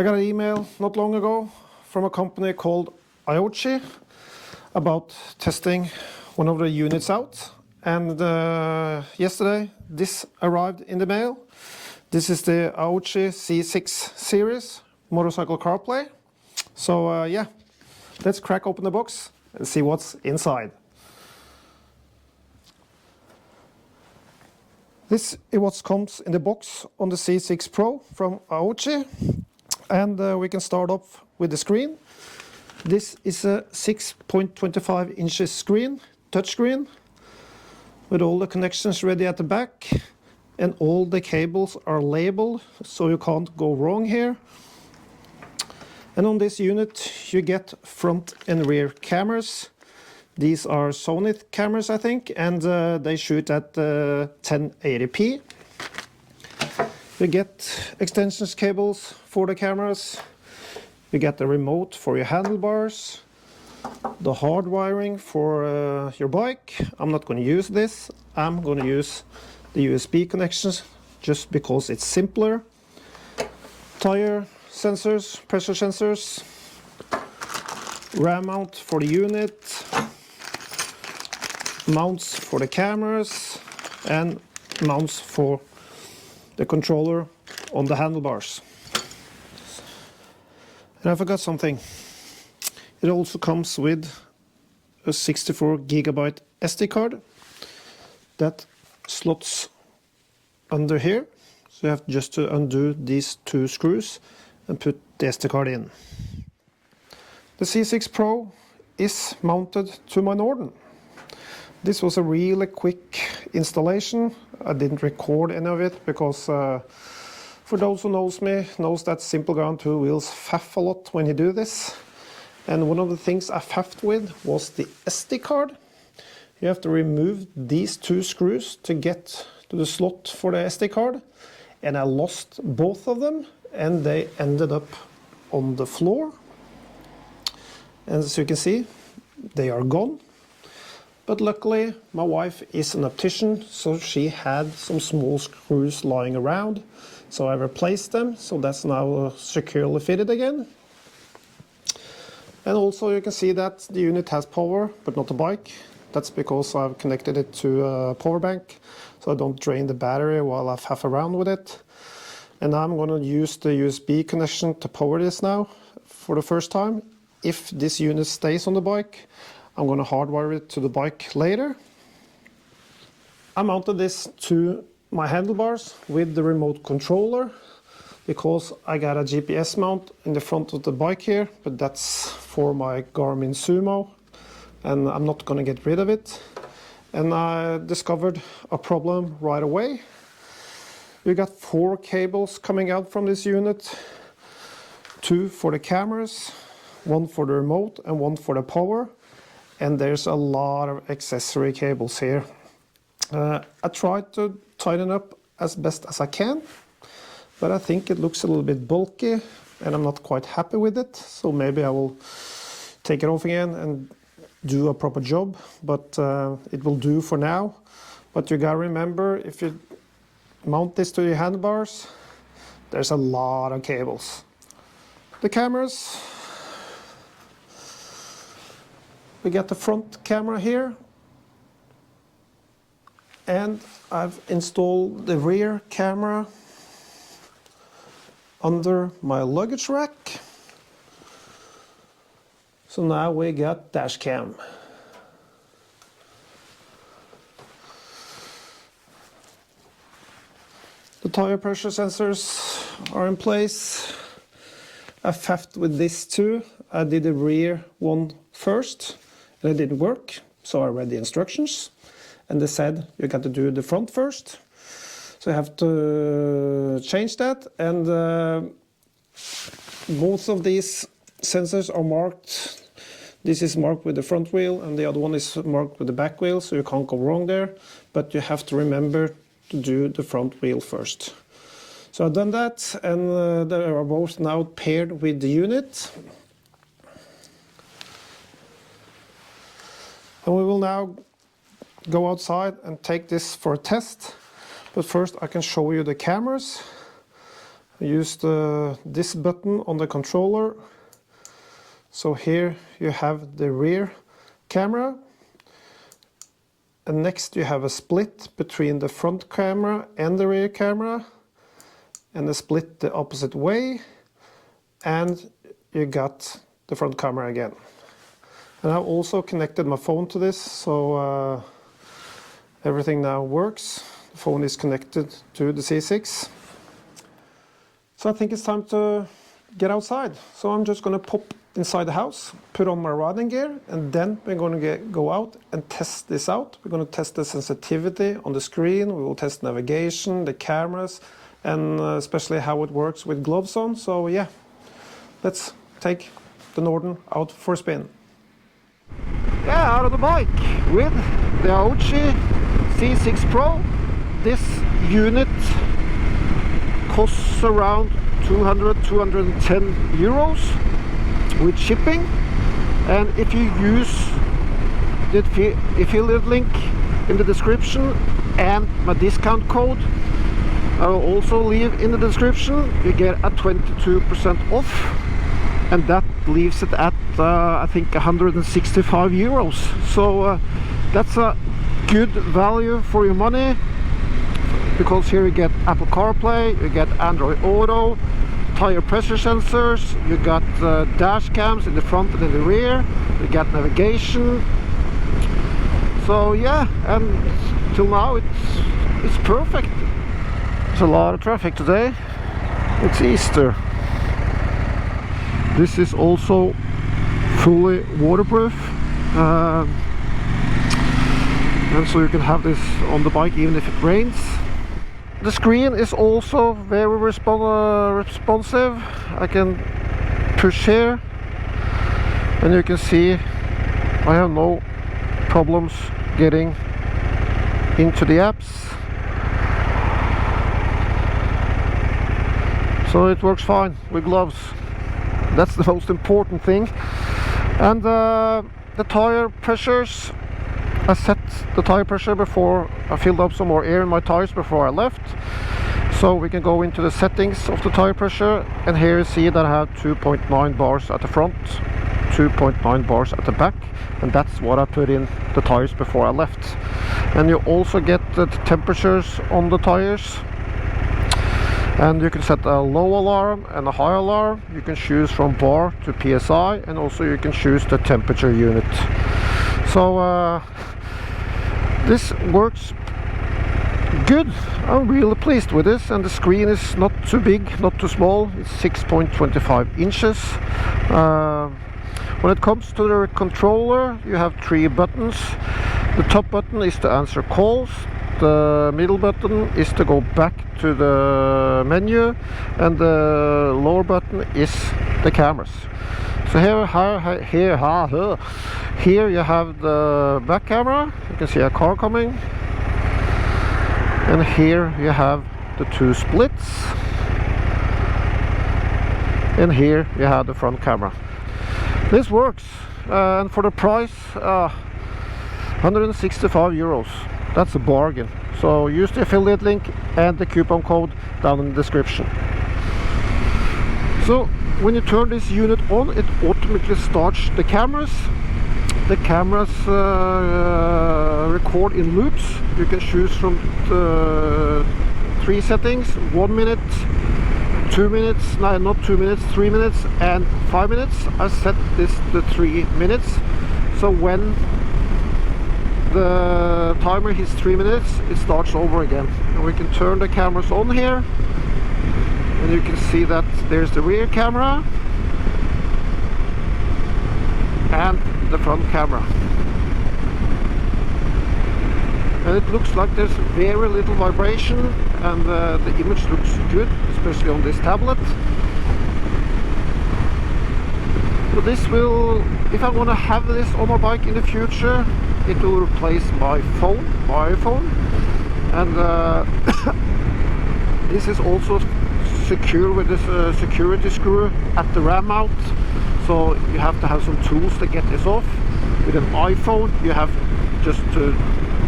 I got an email not long ago from a company called AOOCCI about testing one of the units out. And yesterday this arrived in the mail. This is the AOOCCCI C6 series motorcycle CarPlay. So yeah, let's crack open the box and see what's inside. This is what comes in the box on the C6PRO from AOOCCCI, and we can start off with the screen. This is a 6.25 inches screen, touchscreen, with all the connections ready at the back, and all the cables are labeled so you can't go wrong here. And on this unit you get front and rear cameras. These are Sony cameras, I think, and they shoot at 1080p. You get extensions cables for the cameras. You get the remote for your handlebars, the hard wiring for your bike. I'm not going to use this. I'm going to use the USB connections just because it's simpler. Tire sensors, pressure sensors, RAM mount for the unit, mounts for the cameras, and mounts for the controller on the handlebars. And I forgot something. It also comes with a 64GB SD card that slots under here. So you have just to undo these two screws and put the SD card in. The C6PRO is mounted to my Norden. This was a really quick installation. I didn't record any of it because for those who knows me, knows that Simple Ground 2 wheels faff a lot when you do this. And one of the things I faffed with was the SD card. You have to remove these two screws to get to the slot for the SD card. And I lost both of them and they ended up on the floor. And as you can see, they are gone. But luckily, my wife is an optician, so she had some small screws lying around. So I replaced them, so that's now securely fitted again. And also you can see that the unit has power, but not the bike. That's because I've connected it to a power bank, so I don't drain the battery while I faff around with it. And I'm going to use the USB connection to power this now for the first time. If this unit stays on the bike, I'm going to hardwire it to the bike later. I mounted this to my handlebars with the remote controller because I got a GPS mount in the front of the bike here, but that's for my Garmin Sumo and I'm not going to get rid of it. And I discovered a problem right away. We got 4 cables coming out from this unit, 2 for the cameras, 1 for the remote and 1 for the power. And there's a lot of accessory cables here. I tried to tighten up as best as I can, but I think it looks a little bit bulky and I'm not quite happy with it. So maybe I will take it off again and do a proper job, but it will do for now. But you gotta remember, if you mount this to your handlebars, there's a lot of cables. The cameras. We got the front camera here, and I've installed the rear camera under my luggage rack. So now we got Dashcam. The tire pressure sensors are in place. I faffed with this too. I did the rear one first. And it didn't work, so I read the instructions and they said you got to do the front first. So I have to change that, and both of these sensors are marked. This is marked with the front wheel and the other one is marked with the back wheel, so you can't go wrong there, but you have to remember to do the front wheel first. So I've done that, and they are both now paired with the unit. And we will now go outside and take this for a test. But first I can show you the cameras. I used this button on the controller. So here you have the rear camera, and next you have a split between the front camera and the rear camera, and a split the opposite way, and you got the front camera again. And I've also connected my phone to this, so everything now works. The phone is connected to the C6. So I think it's time to get outside. So I'm just going to pop inside the house, put on my riding gear, and then we're going to go out and test this out. We're going to test the sensitivity on the screen, we will test navigation, the cameras, and especially how it works with gloves on. So yeah, let's take the Norden out for a spin. Yeah, out of the bike with the AOOCCI C6Pro. This unit costs around 210 euros with shipping, and if you use the affiliate link in the description and my discount code I will also leave in the description, you get a 22% off, and that leaves it at I think 165 euros. So that's a good value for your money, because here you get Apple CarPlay, you get Android Auto, tire pressure sensors, you got dash cams in the front and in the rear, you got navigation. So yeah, and till now it's perfect. There's a lot of traffic today. It's Easter. This is also fully waterproof, and so you can have this on the bike even if it rains. The screen is also very responsive. I can push here and you can see I have no problems getting into the apps. So it works fine with gloves. That's the most important thing. And the tire pressures, I set the tire pressure before I filled up some more air in my tires before I left. So we can go into the settings of the tire pressure, and here you see that I have 2.9 bars at the front, 2.9 bars at the back, and that's what I put in the tires before I left. And you also get the temperatures on the tires, and you can set a low alarm and a high alarm. You can choose from bar to PSI, and also you can choose the temperature unit. So this works good. I'm really pleased with this, and the screen is not too big, not too small. It's 6.25 inches. When it comes to the controller, you have 3 buttons. The top button is to answer calls, the middle button is to go back to the menu, and the lower button is the cameras. So here you have the back camera, you can see a car coming, and here you have the 2 splits, and here you have the front camera. This works, and for the price 165 euros. That's a bargain. So use the affiliate link and the coupon code down in the description. So when you turn this unit on, it automatically starts the cameras. The cameras record in loops. You can choose from 3 settings: 1 minute, 2 minutes, no, not 2 minutes, 3 minutes and 5 minutes. I set this to 3 minutes. So when the timer hits 3 minutes, it starts over again. And we can turn the cameras on here, and you can see that there's the rear camera and the front camera, and it looks like there's very little vibration, and the image looks good, especially on this tablet. So this will, if I want to have this on my bike in the future, it will replace my phone, my iPhone, and this is also secure with this security screw at the ram mount. So you have to have some tools to get this off. With an iPhone, you have just to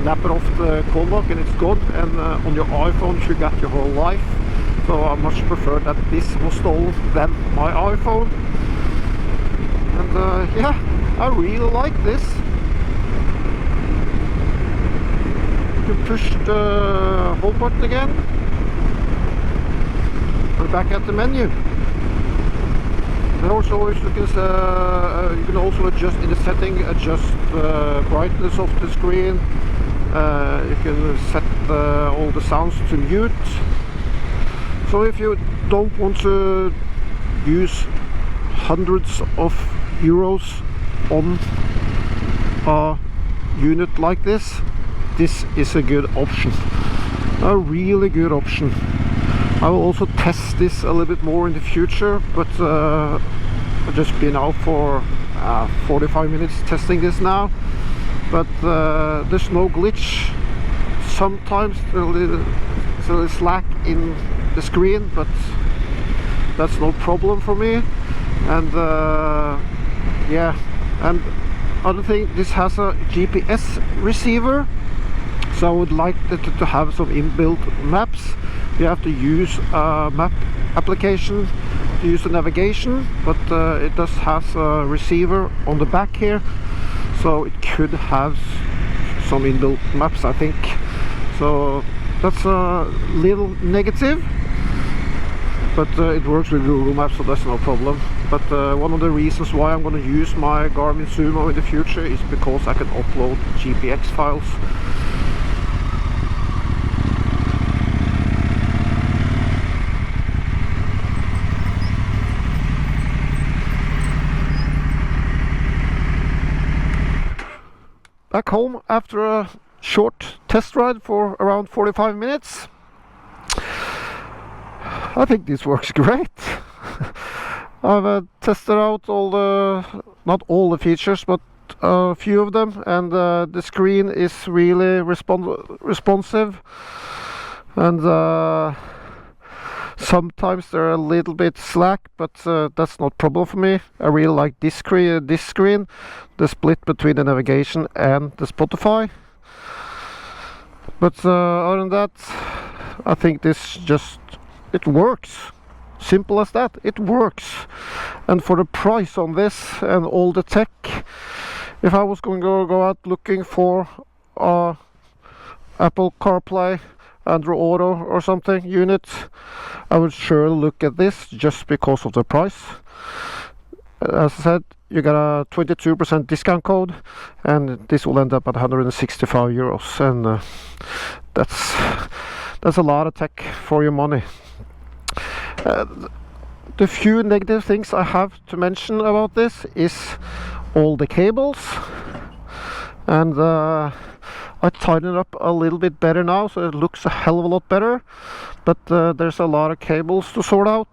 snap it off the call lock and it's gone. And on your iPhone, you got your whole life. So I much prefer that this was stolen than my iPhone. And yeah, I really like this. You can push the home button again. We're back at the menu. And also you can also adjust in the setting, adjust the brightness of the screen. You can set all the sounds to mute. So if you don't want to use hundreds of euros on a unit like this, this is a good option. A really good option. I will also test this a little bit more in the future, but I've just been out for 45 minutes testing this now. But there's no glitch. Sometimes there's a little slack in the screen, but that's no problem for me. And yeah, and other thing, this has a GPS receiver, so I would like to have some inbuilt maps. You have to use a map application to use the navigation, but it does have a receiver on the back here, so it could have some inbuilt maps, I think. So that's a little negative, but it works with Google Maps, so that's no problem. But one of the reasons why I'm going to use my Garmin Sumo in the future is because I can upload GPX files. Back home after a short test ride for around 45 minutes. I think this works great. I've tested out not all the features, but a few of them, and the screen is really responsive, and sometimes they're a little bit slack, but that's not a problem for me. I really like this screen, the split between the navigation and the Spotify. But other than that, I think this it works. Simple as that, it works. And for the price on this and all the tech, if I was going to go out looking for Apple CarPlay, Android Auto or something unit, I would sure look at this just because of the price. As I said, you got a 22% discount code, and this will end up at 165 euros, and that's a lot of tech for your money. The few negative things I have to mention about this is all the cables, and I tightened it up a little bit better now, so it looks a hell of a lot better, but there's a lot of cables to sort out.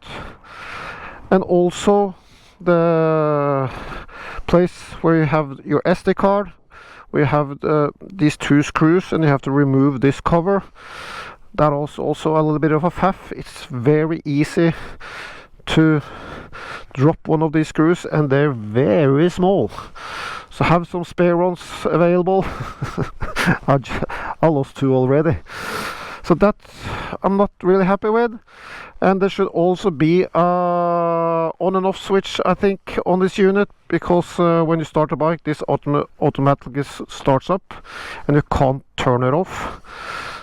And also the place where you have your SD card, where you have these two screws, and you have to remove this cover. That is also a little bit of a faff. It's very easy to drop one of these screws, and they're very small, so have some spare ones available. I lost two already, so that I'm not really happy with. And there should also be a on and off switch, I think, on this unit, because when you start the bike, this automatically starts up and you can't turn it off,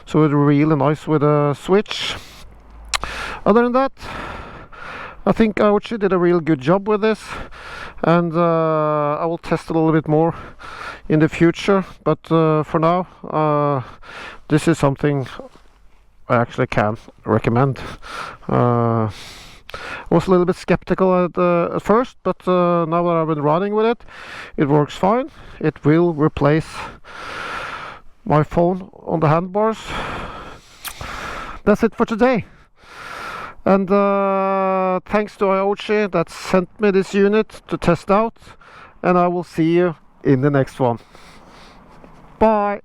so it's really nice with a switch. Other than that, I think AOOCCI did a real good job with this, and I will test it a little bit more in the future, but for now this is something I actually can recommend. I was a little bit skeptical at first, but now that I've been running with it, it works fine. It will replace my phone on the handlebars. That's it for today. And thanks to AOOCCI that sent me this unit to test out, and I will see you in the next one. Bye!